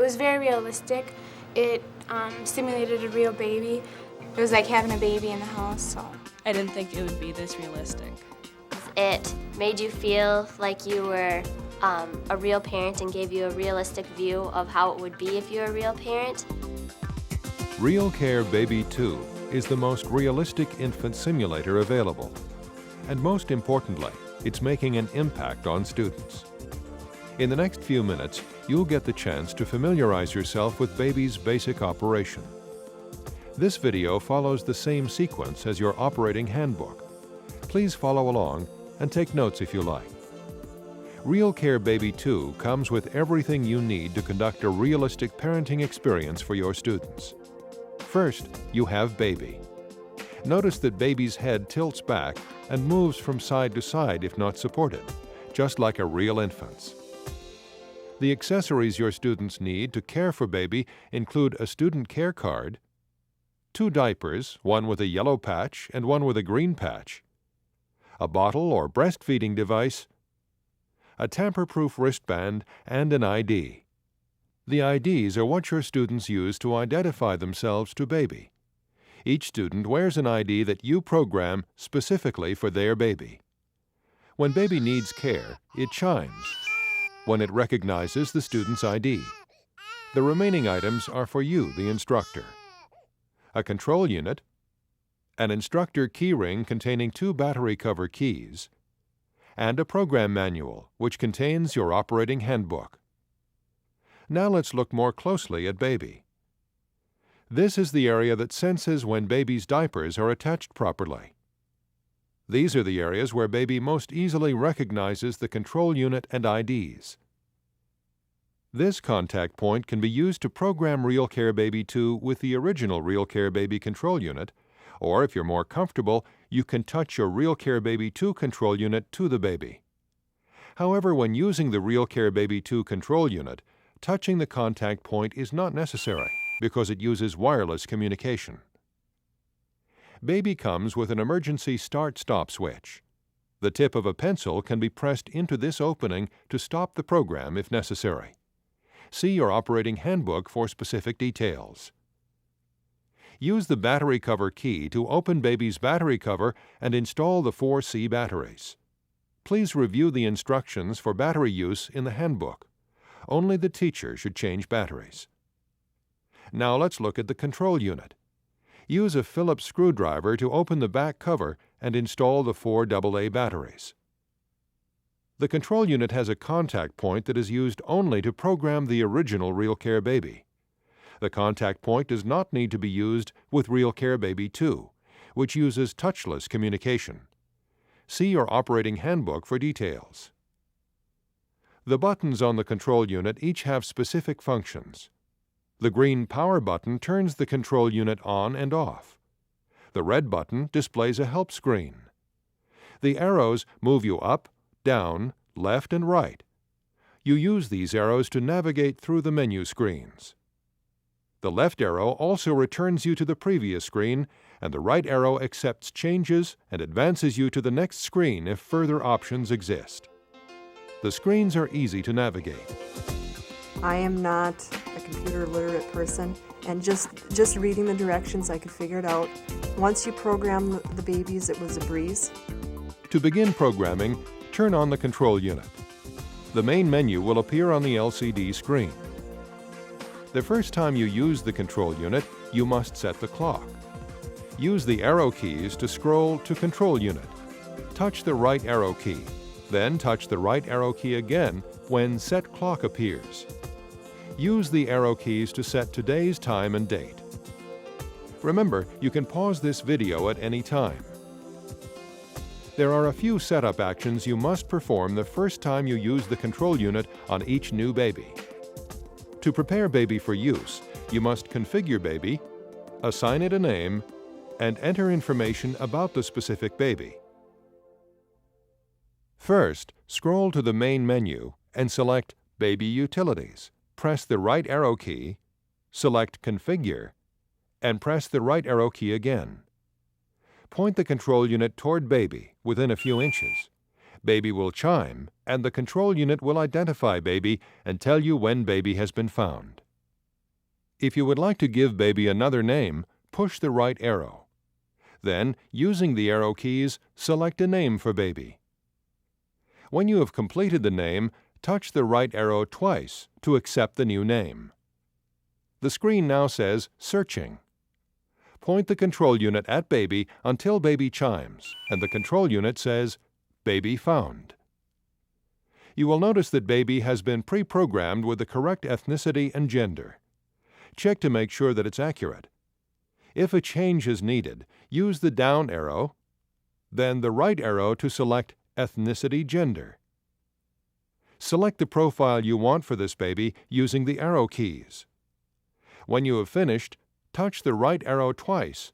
It was very realistic. It simulated a real baby. It was like having a baby in the house, so. I didn't think it would be this realistic. It made you feel like you were a real parent and gave you a realistic view of how it would be if you were a real parent. RealCare Baby 2 is the most realistic infant simulator available. And most importantly, it's making an impact on students. In the next few minutes, you'll get the chance to familiarize yourself with baby's basic operation. This video follows the same sequence as your operating handbook. Please follow along and take notes if you like. RealCare Baby 2 comes with everything you need to conduct a realistic parenting experience for your students. First, you have baby. Notice that baby's head tilts back and moves from side to side if not supported, just like a real infant's. The accessories your students need to care for baby include a student care card, 2 diapers, one with a yellow patch and one with a green patch, a bottle or breastfeeding device, a tamper-proof wristband, and an ID. The IDs are what your students use to identify themselves to baby. Each student wears an ID that you program specifically for their baby. When baby needs care, it chimes when it recognizes the student's ID. The remaining items are for you, the instructor. A control unit, an instructor keyring containing 2 battery cover keys, and a program manual which contains your operating handbook. Now let's look more closely at baby. This is the area that senses when baby's diapers are attached properly. These are the areas where baby most easily recognizes the control unit and IDs. This contact point can be used to program RealCare Baby 2 with the original RealCare Baby control unit, or if you're more comfortable, you can touch your RealCare Baby 2 control unit to the baby. However, when using the RealCare Baby 2 control unit, touching the contact point is not necessary because it uses wireless communication. Baby comes with an emergency start-stop switch. The tip of a pencil can be pressed into this opening to stop the program if necessary. See your operating handbook for specific details. Use the battery cover key to open baby's battery cover and install the 4C batteries. Please review the instructions for battery use in the handbook. Only the teacher should change batteries. Now let's look at the control unit. Use a Phillips screwdriver to open the back cover and install the 4 AA batteries. The control unit has a contact point that is used only to program the original RealCare Baby. The contact point does not need to be used with RealCare Baby 2, which uses touchless communication. See your operating handbook for details. The buttons on the control unit each have specific functions. The green power button turns the control unit on and off. The red button displays a help screen. The arrows move you up, down, left, and right. You use these arrows to navigate through the menu screens. The left arrow also returns you to the previous screen, and the right arrow accepts changes and advances you to the next screen if further options exist. The screens are easy to navigate. I am not a computer literate person, and just reading the directions I could figure it out. Once you program the babies, it was a breeze. To begin programming, turn on the control unit. The main menu will appear on the LCD screen. The first time you use the control unit, you must set the clock. Use the arrow keys to scroll to control unit. Touch the right arrow key, then touch the right arrow key again when Set Clock appears. Use the arrow keys to set today's time and date. Remember, you can pause this video at any time. There are a few setup actions you must perform the first time you use the control unit on each new baby. To prepare baby for use, you must configure baby, assign it a name, and enter information about the specific baby. First, scroll to the main menu and select Baby Utilities. Press the right arrow key, select Configure, and press the right arrow key again. Point the control unit toward baby within a few inches. Baby will chime, and the control unit will identify baby and tell you when baby has been found. If you would like to give baby another name, push the right arrow. Then, using the arrow keys, select a name for baby. When you have completed the name, touch the right arrow twice to accept the new name. The screen now says Searching. Point the control unit at baby until baby chimes, and the control unit says Baby Found. You will notice that baby has been pre-programmed with the correct ethnicity and gender. Check to make sure that it's accurate. If a change is needed, use the down arrow, then the right arrow to select Ethnicity Gender. Select the profile you want for this baby using the arrow keys. When you have finished, touch the right arrow twice.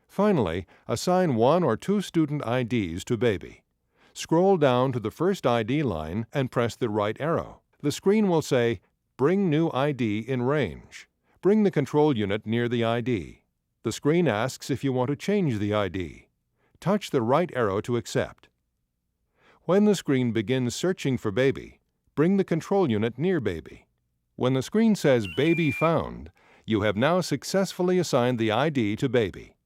Finally, assign 1 or 2 student IDs to baby. Scroll down to the first ID line and press the right arrow. The screen will say, Bring new ID in range. Bring the control unit near the ID. The screen asks if you want to change the ID. Touch the right arrow to accept. When the screen begins searching for baby, bring the control unit near baby. When the screen says Baby Found, you have now successfully assigned the ID to baby.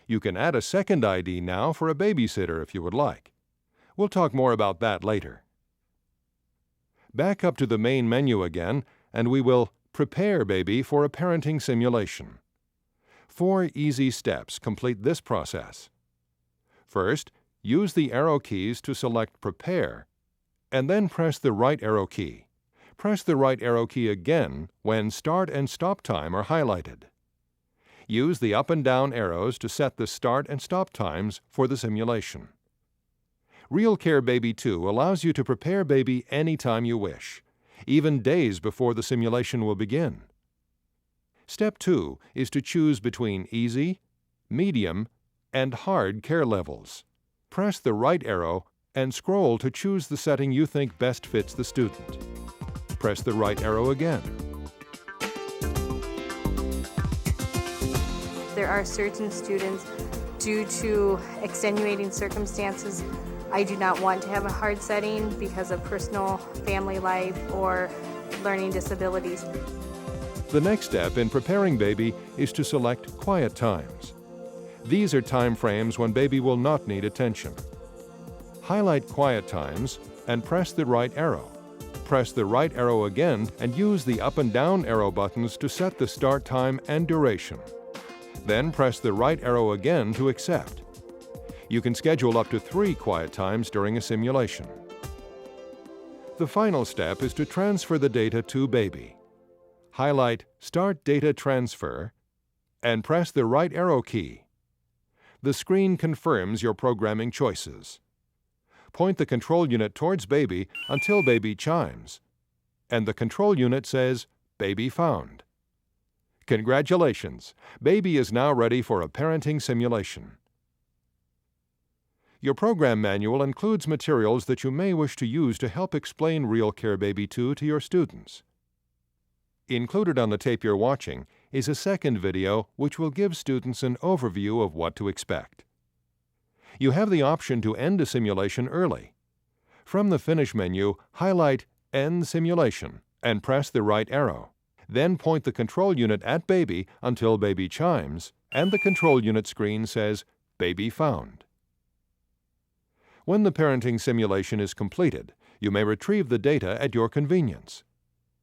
You can add a second ID now for a babysitter if you would like. We'll talk more about that later. Back up to the main menu again, and we will prepare baby for a parenting simulation. 4 easy steps complete this process. First, use the arrow keys to select Prepare, and then press the right arrow key. Press the right arrow key again when Start and Stop Time are highlighted. Use the up and down arrows to set the start and stop times for the simulation. RealCare Baby 2 allows you to prepare baby anytime you wish, even days before the simulation will begin. Step 2 is to choose between easy, medium, and hard care levels. Press the right arrow and scroll to choose the setting you think best fits the student. Press the right arrow again. There are certain students, due to extenuating circumstances, I do not want to have a hard setting because of personal family life or learning disabilities. The next step in preparing baby is to select quiet times. These are time frames when baby will not need attention. Highlight quiet times and press the right arrow. Press the right arrow again and use the up and down arrow buttons to set the start time and duration. Then press the right arrow again to accept. You can schedule up to 3 quiet times during a simulation. The final step is to transfer the data to baby. Highlight Start Data Transfer and press the right arrow key. The screen confirms your programming choices. Point the control unit towards baby until baby chimes, and the control unit says, Baby Found. Congratulations! Baby is now ready for a parenting simulation. Your program manual includes materials that you may wish to use to help explain RealCare Baby 2 to your students. Included on the tape you're watching is a second video which will give students an overview of what to expect. You have the option to end a simulation early. From the Finish menu, highlight End Simulation and press the right arrow. Then point the control unit at baby until baby chimes, and the control unit screen says, Baby Found. When the parenting simulation is completed, you may retrieve the data at your convenience.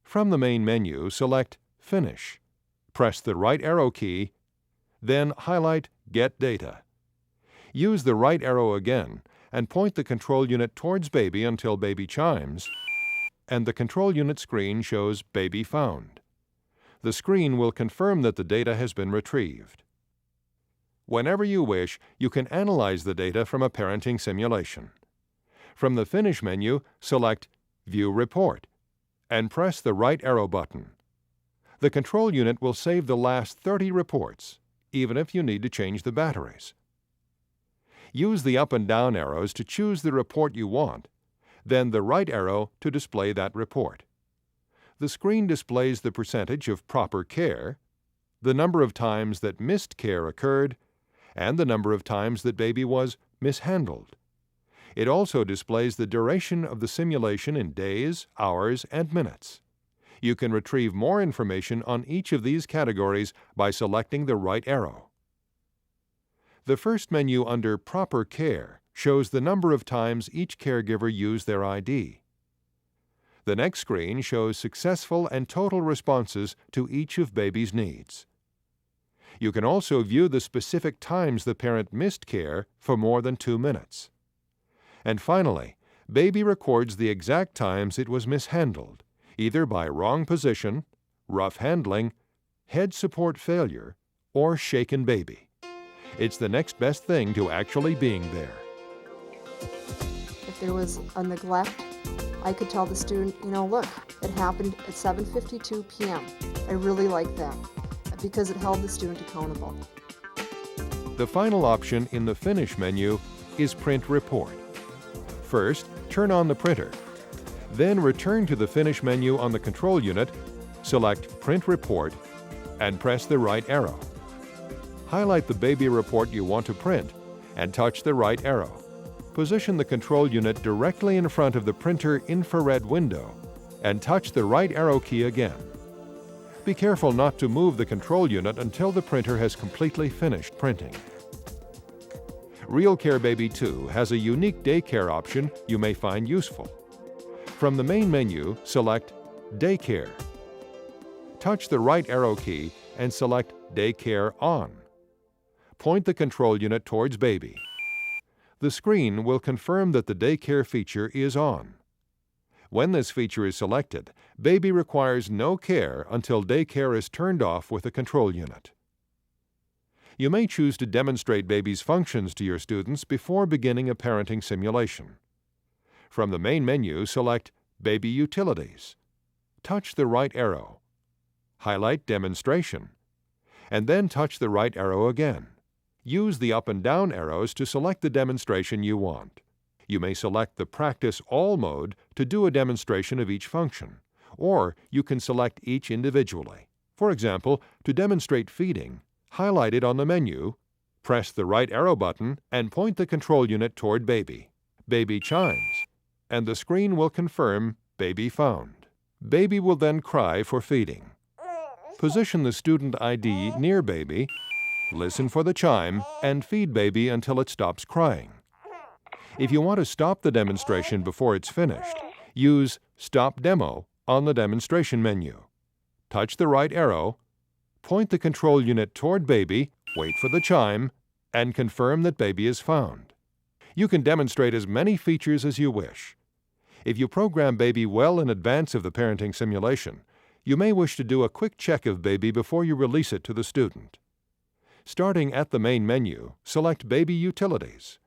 From the main menu, select Finish. Press the right arrow key, then highlight Get Data. Use the right arrow again and point the control unit towards baby until baby chimes, and the control unit screen shows Baby Found. The screen will confirm that the data has been retrieved. Whenever you wish, you can analyze the data from a parenting simulation. From the Finish menu, select View Report and press the right arrow button. The control unit will save the last 30 reports, even if you need to change the batteries. Use the up and down arrows to choose the report you want, then the right arrow to display that report. The screen displays the percentage of proper care, the number of times that missed care occurred, and the number of times that baby was mishandled. It also displays the duration of the simulation in days, hours, and minutes. You can retrieve more information on each of these categories by selecting the right arrow. The first menu under Proper Care shows the number of times each caregiver used their ID. The next screen shows successful and total responses to each of baby's needs. You can also view the specific times the parent missed care for more than 2 minutes. And finally, baby records the exact times it was mishandled, either by wrong position, rough handling, head support failure, or shaken baby. It's the next best thing to actually being there. If there was a neglect, I could tell the student, look, it happened at 7:52 p.m. I really like that because it held the student accountable. The final option in the Finish menu is Print Report. First, turn on the printer. Then return to the Finish menu on the control unit, select Print Report, and press the right arrow. Highlight the baby report you want to print and touch the right arrow. Position the control unit directly in front of the printer infrared window and touch the right arrow key again. Be careful not to move the control unit until the printer has completely finished printing. RealCare Baby 2 has a unique daycare option you may find useful. From the main menu, select Daycare. Touch the right arrow key and select Daycare On. Point the control unit towards baby. The screen will confirm that the daycare feature is on. When this feature is selected, baby requires no care until daycare is turned off with the control unit. You may choose to demonstrate baby's functions to your students before beginning a parenting simulation. From the main menu, select Baby Utilities. Touch the right arrow. Highlight Demonstration, and then touch the right arrow again. Use the up and down arrows to select the demonstration you want. You may select the Practice All mode to do a demonstration of each function, or you can select each individually. For example, to demonstrate feeding, highlight it on the menu, press the right arrow button, and point the control unit toward baby. Baby chimes, and the screen will confirm Baby found. Baby will then cry for feeding. Position the student ID near baby, listen for the chime, and feed baby until it stops crying. If you want to stop the demonstration before it's finished, use Stop Demo on the demonstration menu. Touch the right arrow, point the control unit toward baby, wait for the chime, and confirm that baby is found. You can demonstrate as many features as you wish. If you program baby well in advance of the parenting simulation, you may wish to do a quick check of baby before you release it to the student. Starting at the main menu, select Baby Utilities.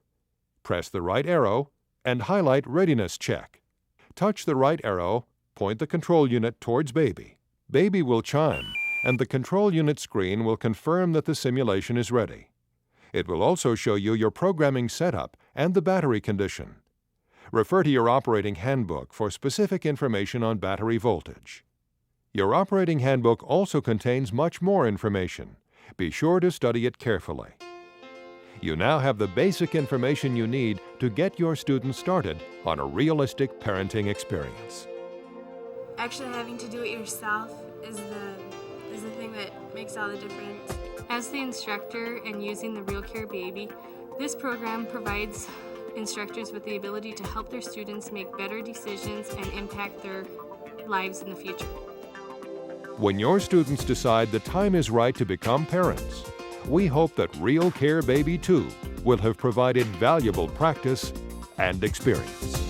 Press the right arrow and highlight Readiness Check. Touch the right arrow, point the control unit towards baby. Baby will chime, and the control unit screen will confirm that the simulation is ready. It will also show you your programming setup and the battery condition. Refer to your operating handbook for specific information on battery voltage. Your operating handbook also contains much more information. Be sure to study it carefully. You now have the basic information you need to get your students started on a realistic parenting experience. Actually having to do it yourself is the thing that makes all the difference. As the instructor and using the RealCare Baby, this program provides instructors with the ability to help their students make better decisions and impact their lives in the future. When your students decide the time is right to become parents, we hope that RealCare Baby 2 will have provided valuable practice and experience.